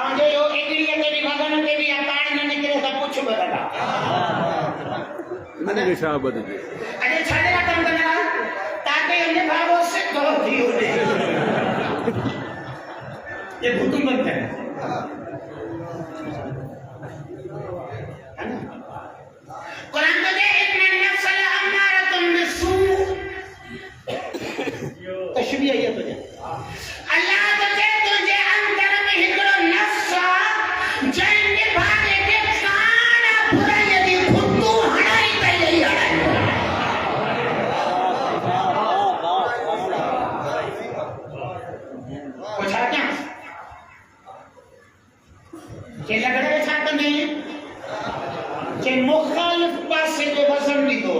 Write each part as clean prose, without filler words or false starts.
आगे यो एग्रीगेट के विभागन के भी अकाउंट न निकले सब कुछ बदला मैंने निशा बदल दी अरे छाड़े का काम करना ताकि अन्य भावों से कहो दियो दे ये भूतुम बनते हैं कुरान तो दे इन्ना नफ्स लअम्मारतुम बिस्सू तशबीह है तुझे अल्लाह तो दे तुझे अंदर में हिकड़ो नफ्स जंहिंजे भागे के कान बुरा यदि खुदू हड़ाई त यही हड़ाई पूछा क्या के लगड़े छा तो नहीं के मुखालिफ पासे जो वजन दी दो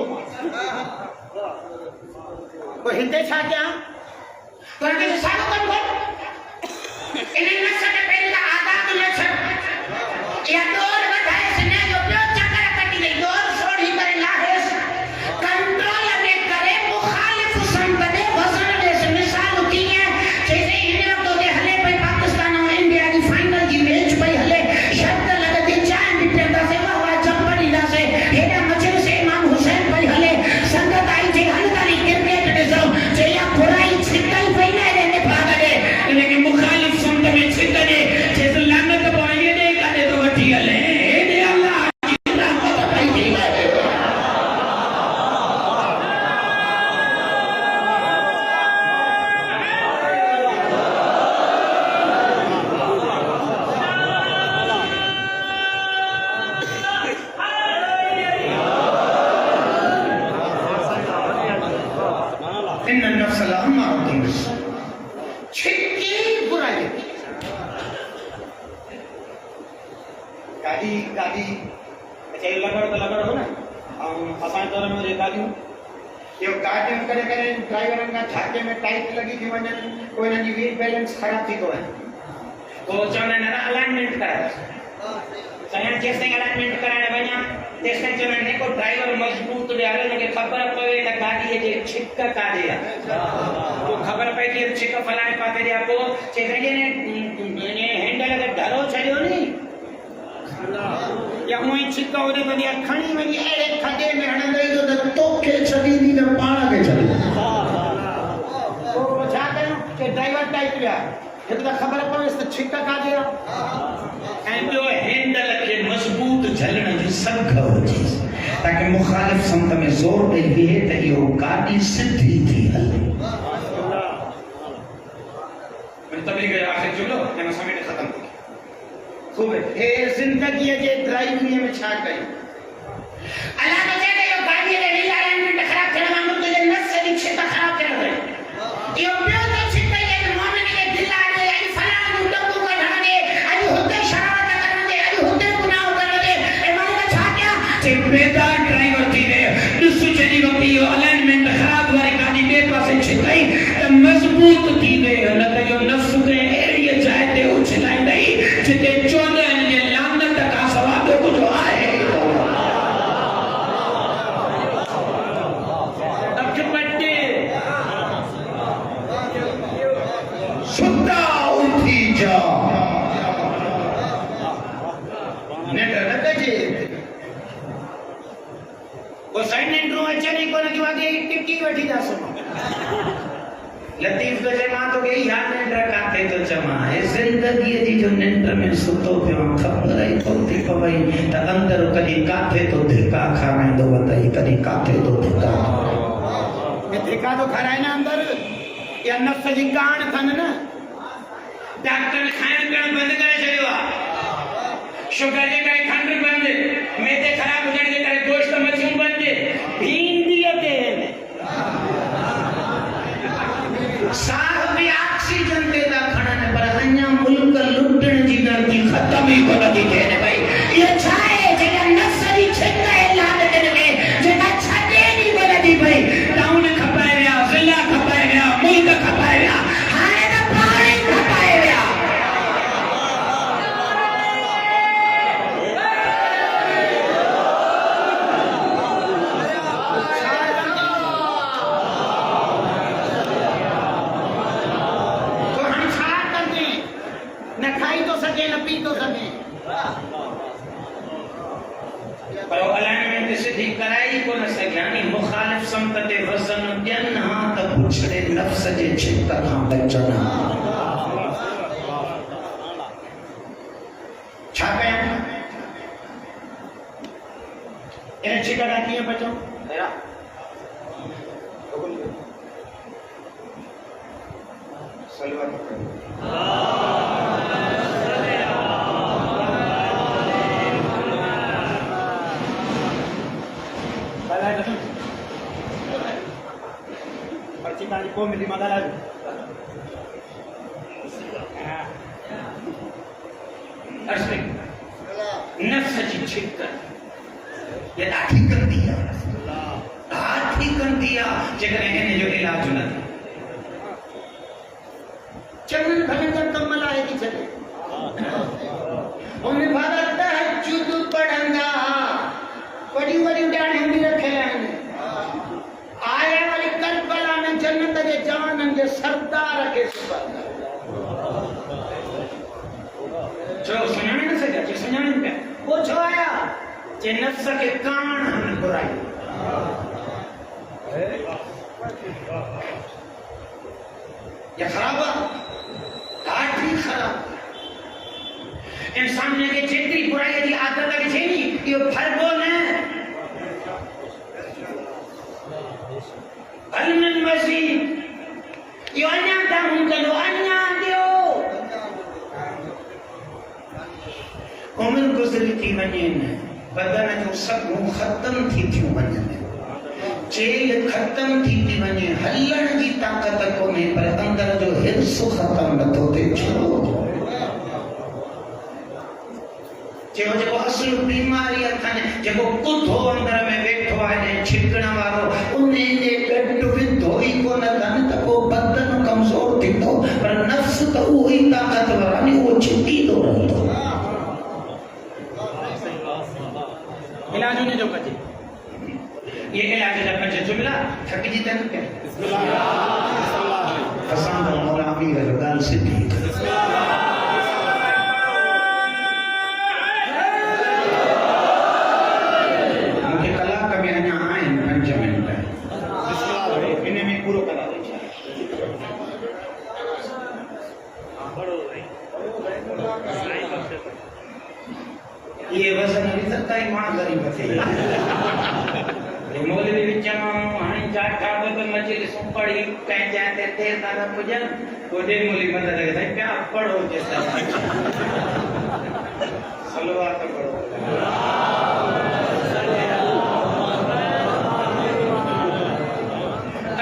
वो हिंदे छा क्या करके सारो कम कर इन्हें न सके पहले आदात न छट या दौर बढ़ाए से न जो प्यो चक्कर कटी गई दौर छोड़ी करे लाहेस कंट्रोल में करे मुखालिफ संत दे वजन दे से मिसाल की है जैसे इन्हें तो दे हले पे पाकिस्तान और इंडिया की फाइनल की मैच पे हले शब्द लगती चाय भी पेंदा से हुआ जंपड़ी दा से हेडा मचे से इमाम हुसैन भाई हले संगत आई थी हलदारी क्रिकेट दे सो जे या बुराई छिकल पे न रहने भागले लेकिन मुखालिफ संत में छिकले जैसे लानत बोलिए दे काले तो वठी हले हे अल्लाह की रहमत भाई दी है इन नफ्स लअम्मारतुम बिस्सू छिकी बुराई गाड़ी गाड़ी अच्छा ये लगड़ हो ना असां तौर में ये गाड़ियों यो गाड़ी में करे करे ड्राइवरन का छाके में टाइट लगी थी वजन कोई ना जी व्हील बैलेंस खराब थी तो है वो चवने ना अलाइनमेंट कराए सही जेस ताईं अलाइनमेंट कराने वञा तेस ताईं चवने को ड्राइवर मजबूत ॾे हले हुनखे ख़बर पवे त गाॾीअ जे छिक काॾे आहे तो ख़बर पई कि छिक फलाणे पासे ॾे आहे पोइ चए ने हैंडल खे ढरो छॾियो नी या उहे छिक ओॾे वञी खणी वञी अहिड़े खॾे में हणंदई जो त तोखे छॾींदी न पाण खे छॾींदी पोइ छा कयूं कि ड्राइवर टाइट विया हिकु त ख़बर पवेसि त छिक काॾे आहे ऐं ॿियो हैंडल खे मज़बूत झलण जी सघ हुजे ताकि मुखालिफ संत में ज़ोर ॾेई बीहे त इहो गाॾी सिधी थी हले तबलीग जो आख़िर जुमलो हिन समेट ख़तम थी खूब हे ज़िंदगीअ जे ड्राइविंग में छा कयूं अल्लाह तो चए इहो गाॾीअ जे व्हील अलाइनमेंट ख़राब थियण वांगुरु तुंहिंजे नफ़्स जी छिक ख़राब थियण घुरिजे इहो ॿियो तो छिक जे मोमिन खे दिल आहे अॼु फलाणे जो डंगू कढण ॾे अॼु हुते शरारत करण ॾे अॼु हुते गुनाह करण ॾे ऐं मां छा कयां जे बेदार ड्राइवर थी वे ॾिस जॾहिं वक़्तु इहो अलाइनमेंट ख़राब वारी गाॾी ॿिए पासे छिकई त मज़बूत थी वे न त इहो नफ़्स खे अहिड़ीअ जाइ ते उछलाईंदई जिते चोॾहं जे लानत खां सवाइ ॿियो कुझु आहे अखपटे सुता उठी जा निंड न कजे वो साइड निंड्रू अचनी कोन की वागे टिक्की वठी जा सुनो लतीफ तो चए मां तो के याद निंड काथे तो चमा है जिंदगी जी जो निंड में सुतो पियो ख़बर आई तो थी पवई त अंदर कदी काथे तो धिका खाराइंदो वतई कदी काथे तो धिका ये धिका तो खाराए ना अंदर या नफ्स जी कान थन न डॉक्टर खाइण पीअण बंद करे छडियो आ शुगर जे करे खंड बंद मैदे खराब हुजण जे करे गोश्त मछलियूं बंद भींदीअ ते साह भी ऑक्सीजन ते था खणन पर अञा मुल्क लुटण जी धरती खत्म ही कोन थी थिए भाई ये छा आहे जेका नफ़्स जी छिक ऐलान करे जेका छॾे नी कोन थी पई टाउन खपाए विया ज़िला खपाए विया मुल्क खपाए विया हाणे त पाणी खपाए विया तो हम छा पर अलाइनमेंट सीधी कराई को न सघियानी मुखालिफ समत ते वज़न ॾियनि हा त पुछड़े नफ्स जे छिक खां बचनि हा छा कयां इन छिक खां कीअं बचूं सलवा पर्ची काली को मिली मगर असली नफ्स जी छिक ये ॾाढी कंदी आहे जेकॾहिं हिन जो इलाज न थिए चङनि भॻतनि कम लाइ थी छॾे उन भाॻा तहजुद पढ़ंदा वॾियूं वॾियूं ॾाढ़ियूं बि रखियल आहिनि आया वाली करबला में जन्नत जे जवाननि जे सरदार खे सुबंदा जो सुञाणे न सघिया जे सुञाणनि पिया पोइ छो आया जे नफ्स खे कान हन घुराई या ख़राब ॾाढी ख़राब इंसान के जेतिरी बुराई जी आदत के छे नी इहो फरबो न अलमन मसीह इहो अञा दाऊं कयो अञा ॾियो उमिरि गुज़री थी वञे बदन जो सभु ख़त्म थी थियूं वञनि चेल ख़त्म थी वञे हलण जी ताक़त कोन्हे पर अंदर जो हिर्स ख़त्म नथो थिए छो जेको असुल बीमारी अथनि जेको कुधो अंदर में वेठो आहे छिकण वारो उन जे गॾु विधो ई कोन अथनि त को बदन कमज़ोर थींदो पर नफ़्स त उहो ई ताक़तवर आहे उहो छिकींदो रहंदो इलाज उन जो कजे ये इलाज जा पंज जुमला थकिजी तन के असां द मौला अमीर ॻाल्हि सिधी मूंखे कलाक में अञा आहिनि 5 मिंट इन में पूरो करा ये वज़न भी सकता है मां गरीब थे मौलवी विचमा हाणे जाठा बदल मजलिसूं पढ़ी कंहिं जाइ ते देर तारा पुॼनि ओॾे मूली मदद करे साईं पिया पढ़ो जेसिताईं सलवात पढ़ो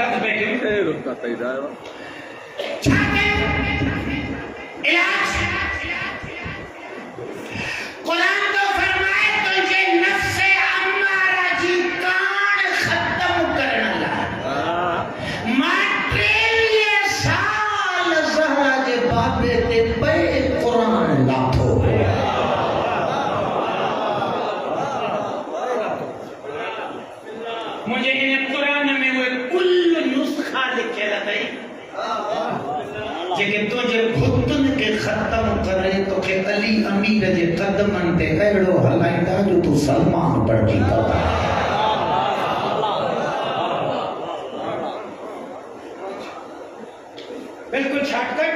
अर्थ बैठे रुकता सही जाएगा छा इलाज कुरान तो फरमाए तुझे नफ्स अम्मारा जी कान खत्म करण लाइ मां साल ज़हरा जे बाबे ते पे कुरान लाथो मुझे इन कुरान में वो कुल नुस्खा लिखियल अथई जेके तुझे भुतन के खत्म करे तो के अली अमीर जे कदमन ते अहिड़ो हलाईंदा जो तू सलमान बणजी पवे बिल्कुल शॉर्टकट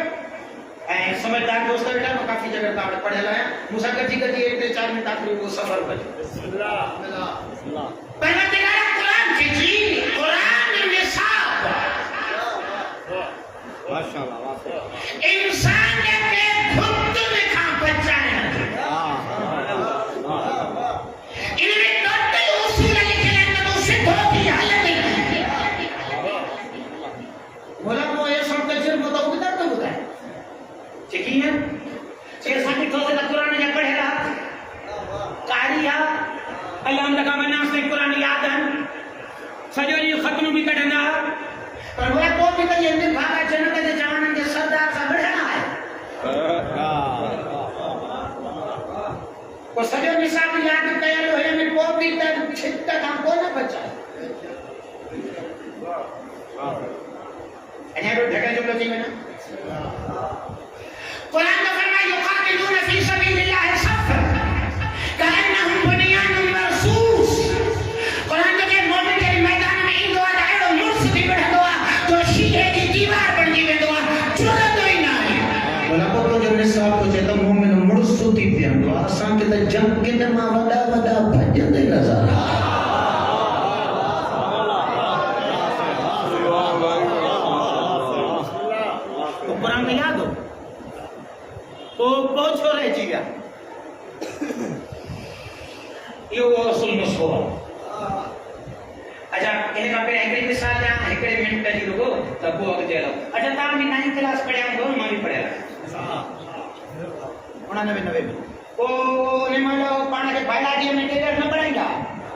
ऐं समझदार दोस्त बेटा मैं काफी जगह तावड़े पढ़ियल आहियां मूंसां गॾिजी गॾिजी 1-4 मिंट आख़िरी वो सफ़र कयो बिस्मिल्लाह परवरदिगार कुरान जी जी कुरान निसाब माशाअल्लाह इंसान के खुद खां बचाइण इनमें टोटल उसूल लिखियल आहिनि त तूं सिधो थी हलंदी बोला वो ये सब तजुर्बो तो ॿुधाए थो ॿुधाए जेकी है से असांखे थो त क़ुरान जा पढ़ियल कारी आहे अल्लाह का मनास ने कुरान याद आहिनि सॼो ॾींहुं ख़त्म बि कढंदा पर वो को बि कई हिन भागा जन्नत जे जवाननि जे सरदार सां बढ़िया आहे को सॼो निसाब याद कयल हुन में को बि त छिक खां कोन बचा अञा बि ढके जुमलो थी वञे कुरान में फरमाया युकातिलून फी सबीलिल्लाह सफ़ कअन्नहुम बुनियानुन मरसूस साहब को चेता मोमिन मुड़ सुती पियंदो असां के त जंग के मां वडा वडा भजंदे नजर ऊपर मिला दो वो छोरे जीगा यो रसूल मसो अच्छा इन का पे एकड़ी मिसाल जा एकड़ी मिनट जी रुको तब वो अगे चलो अच्छा ता मैं 9th क्लास पढ़या हो मां भी पढ़या 99 में ओ ने मानो पाना के बायोलॉजी में टेलर न पढ़ाएगा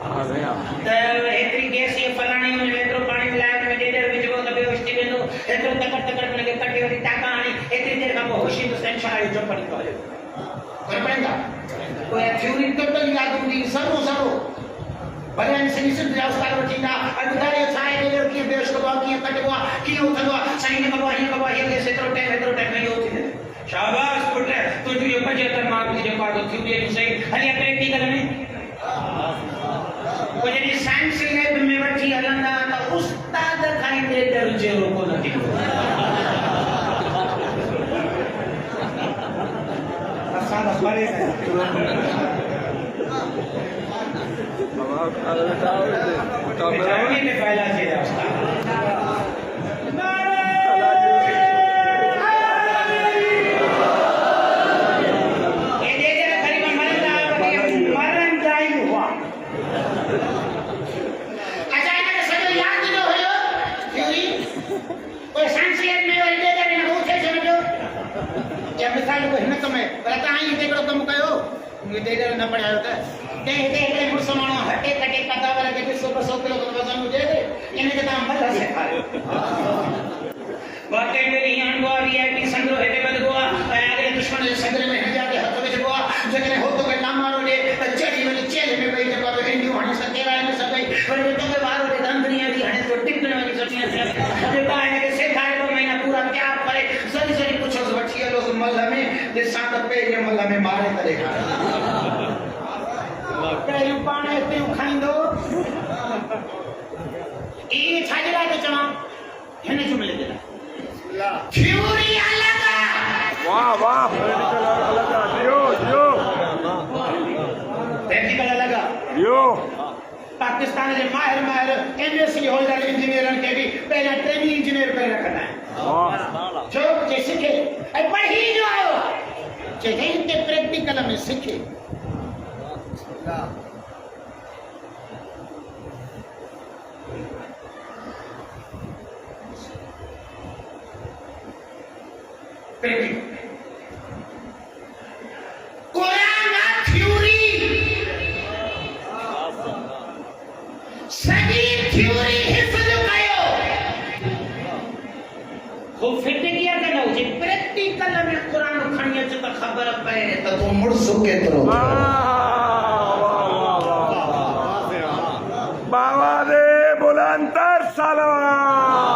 हां भैया तो एकड़ी गैस ये फलाणी में एतरो पानी मिलाया में टेलर विच को तबे उस्ती वेंदो एतरो तकड़ तकड़ में के कटी वाली टाका आनी एकड़ी देर का होशी तो टेंशन आई जो पड़ी तो कोई पढ़ेगा कोई थ्योरी तो याद होगी सरो भले से निश्चित व्यवस्था वठींदा अॻुधारे छा आहे टेलर कीअं बेहोश कबो आहे कीअं कटबो आहे कीअं उथंदो आहे साईं कबो आहे हीअं कबो आहे हीअं एतिरो टाइम इहो थींदो शाबाश पुट तुंहिंजो इहो 75 मार्क जेको आहे थ्योरी जो सही हली प्रैक्टिकल में पोइ जॾहिं साइंस लैब में वठी हलंदा त उस्ताद खां टेलर जहिड़ो कोन थींदो असां त परे में पहला चीज मिसाल को हिम्मत में पर ताई एकड़ो कम कयो टेलर न पढ़ायो त ते हेते मुर्स मानो हटे कटे कटा वाला के 100 किलो वजन हो जाए इने के ताम भला से खायो बाटे मेरी अनवा वीआईपी संग्रह हेते बद गोआ अगले दुश्मन के संग्रह में हजार के हाथ में गोआ जने हो तो के नाम मारो ले चढ़ी वाली चेले में बैठ के बाबा हिंदी हणी सकेरा ने सब पर तो के बाहर के धंधनिया दी हणे तो टिकने वाली सटियां से बेटा है के सिखाए तो महीना पूरा क्या करे सही सही कुछ वठी लो मल्ला में जे सात पे ये मल्ला में मारे करे पहिरियों पाण हिते खाईंदो ई छाजरा के चवा हिन जुमले दे थ्योरी अलग वाह वाह अलग दियो प्रैक्टिकल अलग दियो पाकिस्तान के माहिर एमएससी होल्डर इंजीनियर के भी पहला ट्रेनिंग इंजीनियर पे रखना है जो जे सीखे ए पढ़ी जो आयो जे के प्रैक्टिकल में सीखे कुरान थ्योरी सही थ्योरी हिफ्ज कयो हो फिट किया के न जे प्रैक्टिकल में कुरान खणी अच त खबर पए त तो मुड़सो केतरो बाबा रे बुलंदर सलाम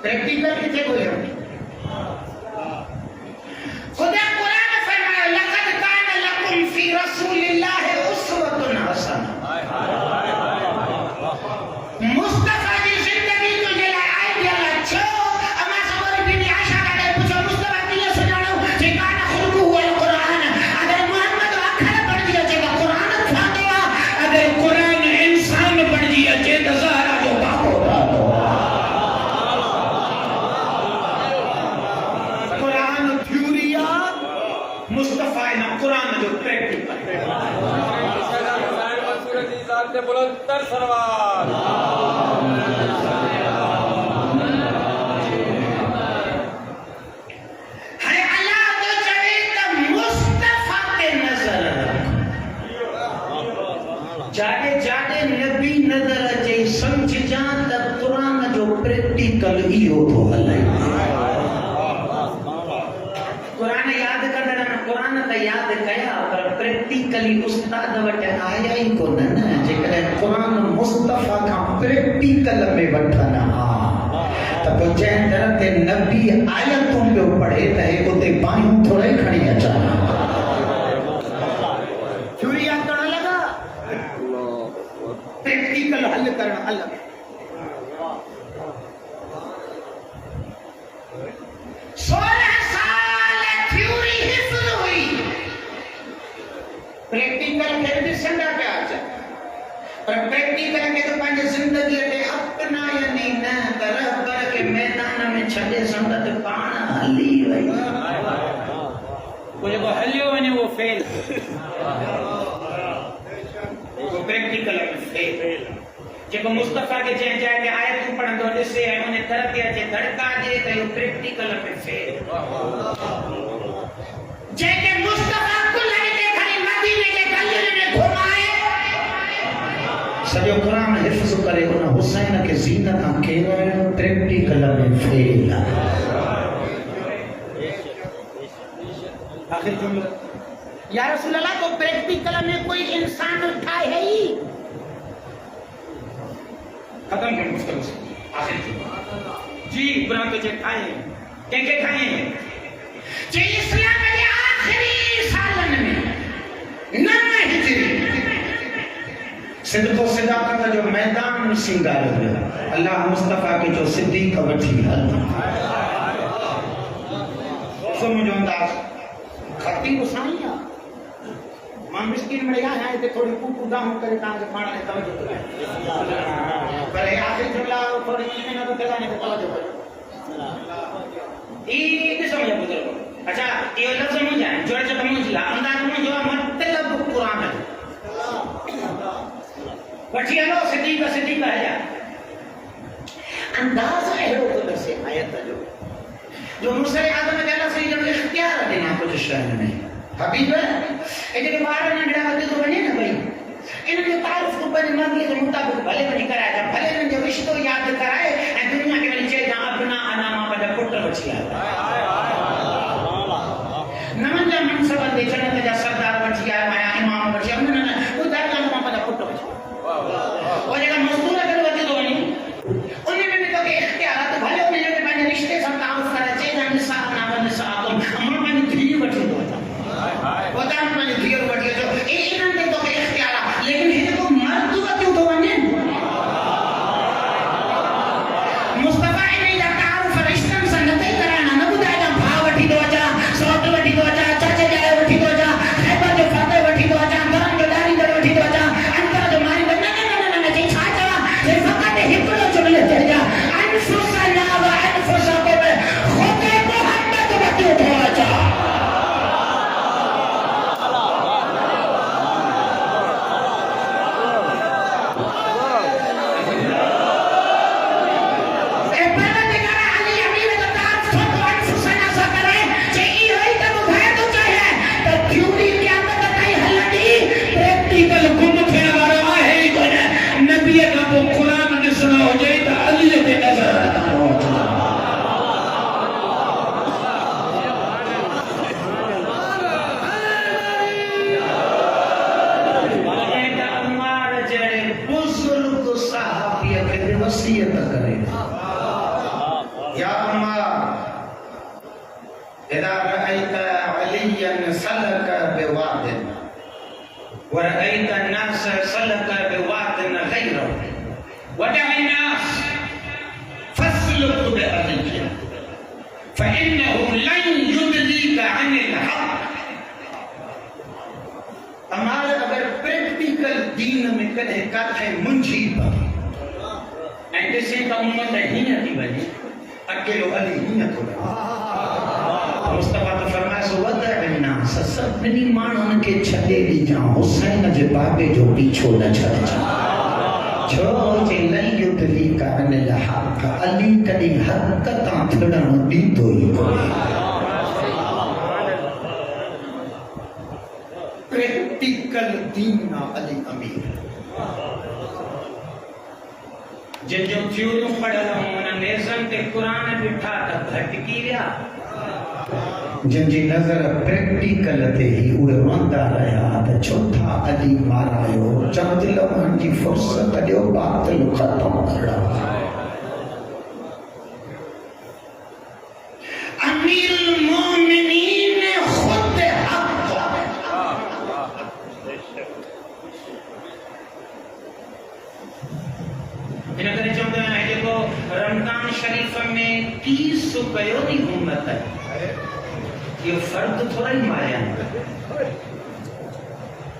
प्रैक्टिकल किथे बोले खुदा कुरान फरमाया लक़द कान लकुम फी रसूलिल्लाहि उस्वतुन हसना मुस्तफा की जिंदगी तो जे आई दिया छो अमा सबर बिन आशा का पूछो मुस्तफा की सुनाओ जे कान खुलू हुआ कुरान अगर मोहम्मद अखर पढ़ दिया जे कुरान था दिया अगर कुरान इंसान पढ़ दिया जे ज़हरा जो बाप मुस्तफा ना कुरान जो प्रैक्टिकल सूरज इंसान से बुलंदर सरवार है अल्लाह तो चाहे तो मुस्तफा के नजर जाने जाने नबी नजर अचे समझ जान त कुरान जो प्रैक्टिकल इहो तो हले कुरान याद करणु कुरान त याद कया पर प्रैक्टिकली उस्ताद वटि आया ई कोन न जेकॾहिं क़ुरान मुस्तफ़ा खां प्रैक्टिकल में वठनि हा त पोइ जंहिं दर ते नबी आयतूं पियो पढ़े त हे उते बाहियूं थोरा ई खणी अचनि थ्योरी यादि करणु लॻा प्रैक्टिकल हल करणु अलॻि 16 साल थ्योरी हिफ्ज़ हुई प्रैक्टिकल खे ॾिसंदा पिया अचनि पर प्रैक्टिकल खे त पंहिंजी ज़िंदगीअ ते अपनायनि ई न त रहबर खे मैदान में छॾे संद ते पाण हली वई वो जेको हलियो वञे वो फेल वो प्रैक्टिकल में फेल जेको मुस्तफ़ा के जंहिं जाइ ते आयतूं पढ़ंदो ॾिसे ऐं उन दर ते अचे धड़का ॾिए त इहो प्रैक्टिकल में फेल जंहिंखे मुस्तफ़ा कुल्हनि ते खणी मदीने जे गलियुनि में घुमाए सॼो क़ुरान हिफ्ज़ करे उन हुसैन खे ज़ीनत तां केराइणो प्रैक्टिकल में फेल आखिर जुमलो या रसूल अल्लाह तो प्रैक्टिकल में कोई इंसान ठाहे है ही खत्म कर मुस्तफा आखिर जी कुरान तो जे ठाहे के ठाहे जे इस्लाम के आखिरी सालन में नव हिजरी सिद्दो सिद्दीक़ जो मैदान सिंगार हुआ अल्लाह मुस्तफा के जो सिद्दीक़ वठी हल समझो अंदाज खती गुसाइया मां मिस्किन में आया है ते थोड़ी कूकू गाहू करे ता के पाण ने तवज्जो करे पर आखिर जुमला थोड़ी इन्हें तो कहने को तवज्जो करो ई समझ बुजुर्ग अच्छा ये लफ्ज समझ आए जोड़ जब समझ ला अंदाज में जो मतलब कुरान है वठी हलो सिद्दीक़ है अंदाज है तो से आयत जो मुर्सले आदम ने अल्लाह से जो इख्तियार देना कुछ शहर में हबीब ए जे बार नंढड़ा वधे तो वने न भाई इनके तारुफ को पर मर्जी के मुताबिक भले वठी कराए जा भले ने जो रिश्तो याद कराए ए दुनिया के वने जे जा अपना अनामा बड़ा पुट वठी आया नमन जा मनसब दे जन्नत जा सरदार वठी आया माया इमाम वठी आया न उधर का मां बड़ा पुट वठी वो जगह मजदूर अगर वधी तो वनी उन्हें में तो के इख्तियार तो भले उन्हें ने पाने रिश्ते से तारुफ करे जे जन निसा ना बन सा तो हम मानी धी वठी दो वो तो हम मानी धी वठी जो ए इन्हें तो के इख्तियार लेकिन ये तो मर्द वठी तो वने मुस्तफा ने या तारुफ रिश्ते से नते कराना न बुधाया भाव वठी दो जा सौट वठी दो जा चाचे जाए वठी दो जा खैबर जो फाते वठी दो जा गरम जो दारी दर वठी दो जा अंतर जो मारी बन्ना हिकड़ो जुमले चढ़ जा अनफुसना व अनफुसकुम खुद मोहम्मद वठी उठो जा ए परवरदिगार अली अमीर का ताज खुद अनफुसना सा करे जे ई होई त बुधाए तो चाहे तो थ्योरी के अंदर ताई हलदी प्रैक्टिकल गुम थियण वारो आहे ई कोन नबी का तो कुरान सुना हो जाए तो अली के नजर अम्मार जड़े बुजुर्ग साहबिया के वसीयत करे या अम्मा इदा रअयत अलियन सलक बिवादिन व रअयत الناس सलक बिवादिन गैरहु ودع الناس فاسلك بأذنك فإنه لن يضلك عن الحق हमारे अगर प्रैक्टिकल दीन में कदे काथे मुंझी पर ऐसे से का उम्मत ही न थी वजी अकेलो अली ही न थो मुस्तफा तो फरमाया सो वदअ الناس सभिनी माण्हुनि खे छॾे ॾिजां हुसैन जे बाबे जो पीछो न छॾिजां जो जे लयुत ली का अनिल हक अली कदी हरकतां थियण ॾींदो ई कोन्हे प्रैक्टिकल दीन अली अमीर जिन जो थ्योरियूं पढ़ियल हुयूं उन नेज़न ते क़ुरान ॾिठा त भटकी विया जिनकी नजर प्रैक्टिकल ते ही उहे रोंदा रहा त चौथा अली मारायो चंद लम्हन जी फुर्सत ॾियो बातिल खत्म करा अमीरुल मोमिनीन खुद हक इन करे चवंदा आहिनि जेको रमज़ान शरीफ में 30 कयो नी उम्मत ये फर्द थोड़ा ही मारिया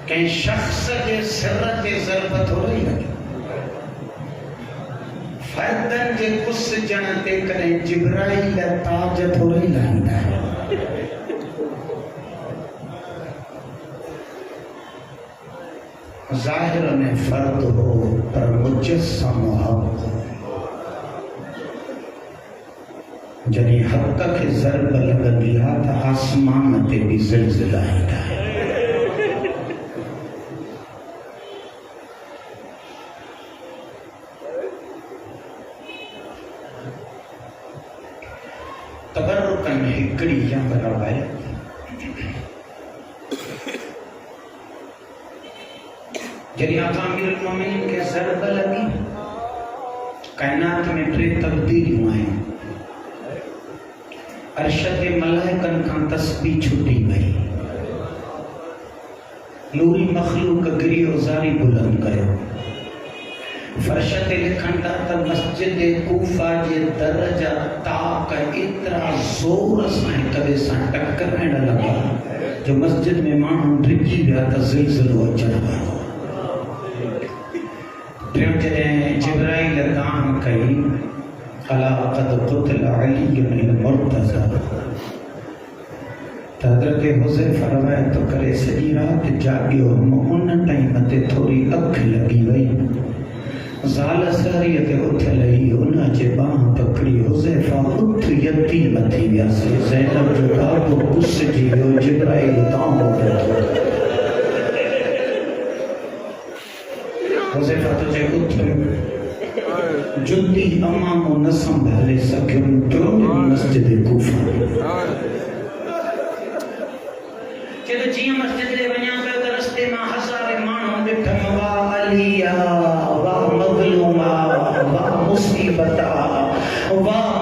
कहीं शख्स के सिर ते ज़रब थोड़ा ही लगे फर्दन जे कुस जन ते करें जिब्राइल ताज थोड़ा ही लहंदा है ज़ाहिर में फर्द हो पर मुजस्सम हो जॾहिं हक़ खे ज़रब लॻंदी आहे त आसमान ते बि ज़िलज़िला ईंदा आहिनि तबरुकन हिकिड़ी जंग रवायत जॾहिं अमीरुल मोमिनीन खे ज़रब लॻी काइनात में 3 तब्दीलियूं आहिनि अरशद मलाइकन खां तस्बीह छुटी वई नूरी मखलूक गिरियो ज़ारी बुलंद कयो फर्श ते लिखनि था त मस्जिद कूफा जे दरजा ताक एतिरा ज़ोर सां हिक ॿिए सां टकराइण लॻा जो मस्जिद में माण्हू डिॼी विया त ज़िलज़िलो अचण वारो टियों जॾहिं जिब्राइल दान कई अला क़द क़ुतिल अली मुर्तज़ा हज़रत हुज़ैफ़ा रवायत करे सॼी राति जाॻियो उन टाइम ते थोरी अखि लॻी वई ज़ाल सहरीअ ते उथियल हुई उन जे बांह पकड़ी हुज़ैफ़ा उथ यतीम थी वियासीं ज़ैनब जो ॾाढो पुसिजी वियो जिब्राइल तांबो पियो हुज़ैफ़ा तुंहिंजे उथ जुदी अमामो न संभाले सघियुमि तो मस्जिद कूफा चलो जीअं मस्जिद ते वञा पियो त रस्ते मां हज़ारे माण्हू ॾिठमि वाह अलिया वाह मज़लूमा वाह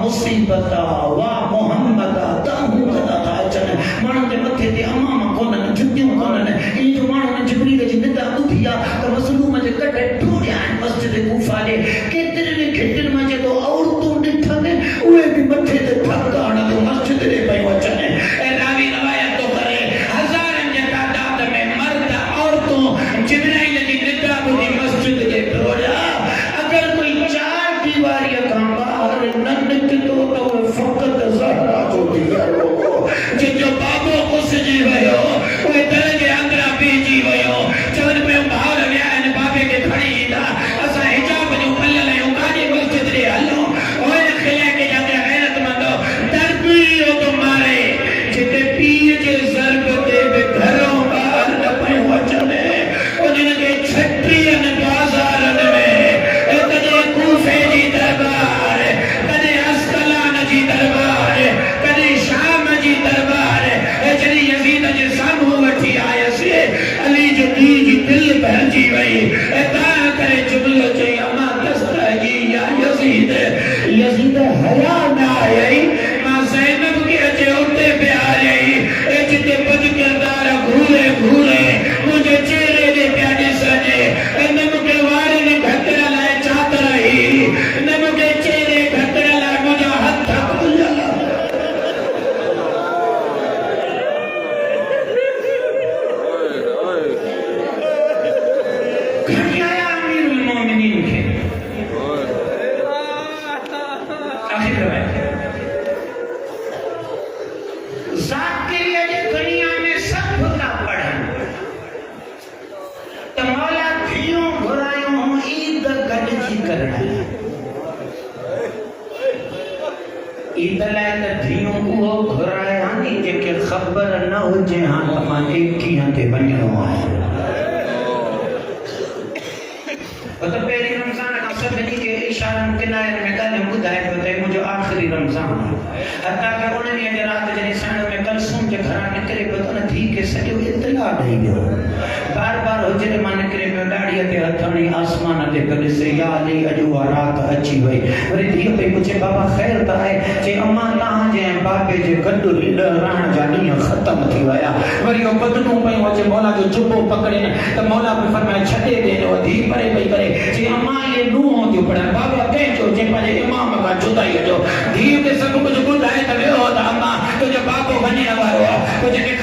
मुसीबता वाह मोहम्मदा ताहू कदा था अचनि माण्हुनि जे मथे ते अमामा कोन्हनि जुतियूं कोन्हनि इन जो माण्हुनि जिब्रील जी निदा ॿुधी आहे त मज़लूम जे कॾहिं टूरिया आहिनि मस्जिद कूफा ॾे केतिरनि घिटियुनि मां जेको औरतूं ॾिठनि उहे बि मथे ते थक हणंदियूं मस्जिद ॾे पियूं अचनि ऐं रावी रवायत थो करे हज़ारनि जे तादाद में मर्द औरतूं जिब्राइल जी निदा ॿुधी मस्जिद ॾे पिया अगरि कोई 4 दीवारीअ खां ॿाहिरि न निकितो त उहो फ़क़त ज़हरा जो धीअरो जंहिंजो बाबो घुसिजी वियो उहे दर जे अंदरां बीहजी वियो चवनि पियो भाउर विया आहिनि बाबे खे खणी ईंदा असां हिजाब जूं पलियल आहियूं काॾे मस्जिद ॾे हलूं उहे खिले के जाते गैरतमंद तरबियो तो मारे जिते पीउ जे ज़रब ते बि घरों ॿाहिरि न पियूं अचनि उन्हनि खे छटीहनि बाज़ारनि में कॾहिं कूफे जी दरबार कॾहिं अस्कलान जी दरबार कॾहिं शाम जी दरबार जॾहिं यज़ीद जे साम्हूं वठी आयसि अली जो ॾींहुं जी दिलि भरिजी वई तंहिं करे जुमिलो चई अमा तस्तहजी या यज़ीद हया न आई मां ज़ैनब खे अचे उते प्यारई जिते बद किरदार घूरे घूरे मुंहिंजे चेहरे ॾे पिया ॾिसनि न मूंखे वारनि घटण लाइ चादर ई न मूंखे चेहरे घटण लाइ मुंहिंजा हथ खुलियल खणी आया अमीरुल मोमिनीन खे आखिर ज़ाकिरिया जे दुनिया में सब का पढ़नि त मौला धियूं घुरायूं ईद गॾिजी करण ईद लाइ त धियूं उहो घुराया नी जेके ख़बर न हुजे हां त मां 21 ते वञणो आहे तो पहली रमजान का सभिनी के इशारनि किनारनि में ॻाल्हियूं ॿुधाए पियो त मुंहिंजो आख़िरी रमज़ान हता के उन्हनि जे राति जॾहिं साण में कल जे घरां निकिरे पियो त न धीउ खे सॼो इतिलाउ ॾेई वियो बार बार हुजरे मां निकिरे पियो ॾाड़ीअ ते हथ हणी आसमान ते पियो ॾिसे या अली अॼु उहा राति अची वई वरी धीउ पई पुछे बाबा ख़ैर त आहे चई अम्मा तव्हांजे ऐं बाबे जे गॾु रहण जा ॾींहं ख़तम थी विया वरी उहो बदनूं पयूं अचे मौला जो जुबो पकड़े त मौला बि फरमाए छॾे ॾिनो धीउ परे पई करे चई अम्मा इहे ॾूंहों थियूं पढ़नि बाबा कंहिंजो चई पंहिंजे इमाम खां जुदाई जो धीउ खे सभु कुझु ॿुधाए त वियो त अम्मा तुंहिंजो बाबो वञण वारो आहे तुंहिंजे